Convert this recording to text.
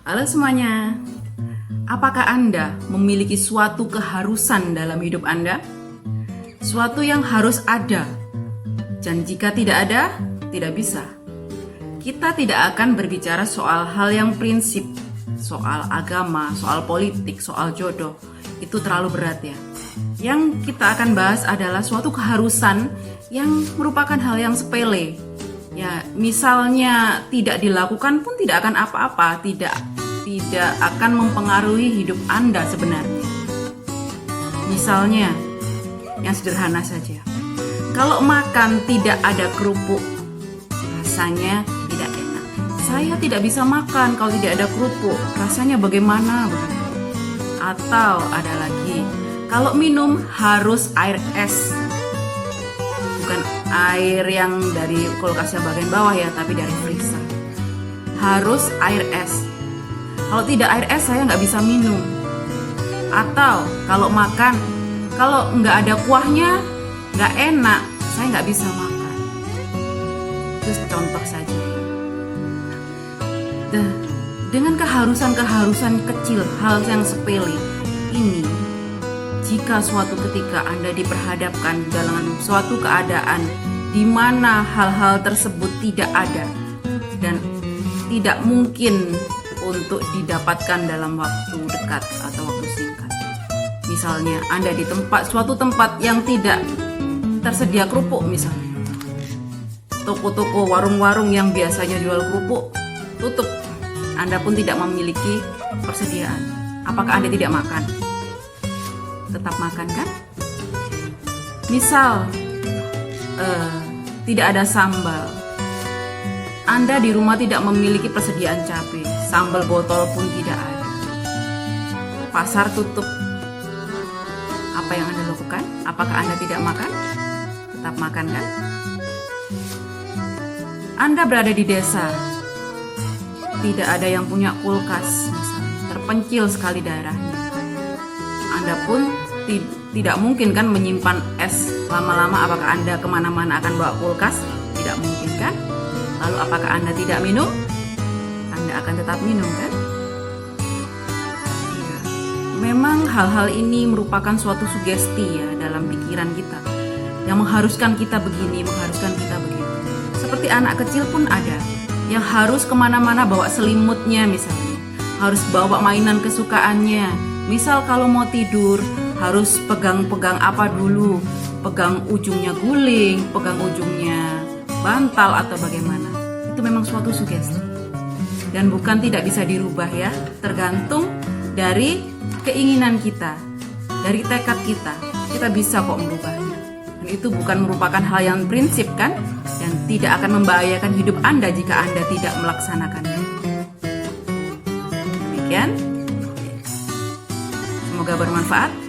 Halo semuanya, apakah Anda memiliki suatu keharusan dalam hidup Anda? Suatu yang harus ada, dan jika tidak ada, tidak bisa. Kita tidak akan berbicara soal hal yang prinsip, soal agama, soal politik, soal jodoh. Itu terlalu berat ya. Yang kita akan bahas adalah suatu keharusan yang merupakan hal yang sepele. Ya, misalnya tidak dilakukan pun tidak akan apa-apa, tidak akan mempengaruhi hidup Anda sebenarnya. Misalnya, yang sederhana saja. Kalau makan tidak ada kerupuk, rasanya tidak enak. Saya tidak bisa makan kalau tidak ada kerupuk, rasanya bagaimana? Atau ada lagi, kalau minum harus air es. Bukan air yang dari kulkasnya bagian bawah ya, tapi dari freezer. Harus air es. Kalau tidak air es saya nggak bisa minum. Atau kalau makan, kalau nggak ada kuahnya nggak enak, saya nggak bisa makan. Terus contoh saja. Dengan keharusan-keharusan kecil, hal yang sepele ini, jika suatu ketika Anda diperhadapkan dalam suatu keadaan di mana hal-hal tersebut tidak ada dan tidak mungkin untuk didapatkan dalam waktu dekat atau waktu singkat. Misalnya Anda di suatu tempat yang tidak tersedia kerupuk misalnya. Toko-toko, warung-warung yang biasanya jual kerupuk tutup. Anda pun tidak memiliki persediaan. Apakah Anda tidak makan? Tetap makan kan? Misal tidak ada sambal, Anda di rumah tidak memiliki persediaan cabai, sambal botol pun tidak ada, pasar tutup, apa yang Anda lakukan? Apakah Anda tidak makan? Tetap makan kan? Anda berada di desa, tidak ada yang punya kulkas misalnya, terpencil sekali daerahnya. Anda pun tidak mungkin kan menyimpan es lama-lama. Apakah Anda kemana-mana akan bawa kulkas? Tidak mungkin kan? Lalu apakah Anda tidak minum? Anda akan tetap minum kan? Ya, memang hal-hal ini merupakan suatu sugesti ya dalam pikiran kita, yang mengharuskan kita begini, mengharuskan kita begitu. Seperti anak kecil pun ada yang harus kemana-mana bawa selimutnya misalnya, harus bawa mainan kesukaannya. Misal kalau mau tidur harus pegang-pegang apa dulu, pegang ujungnya guling, pegang ujungnya bantal atau bagaimana. Itu memang suatu sugesti dan bukan tidak bisa dirubah ya, tergantung dari keinginan kita, dari tekad kita. Kita bisa kok merubahnya. Dan itu bukan merupakan hal yang prinsip kan, dan tidak akan membahayakan hidup Anda jika Anda tidak melaksanakannya. Demikian. Semoga bermanfaat.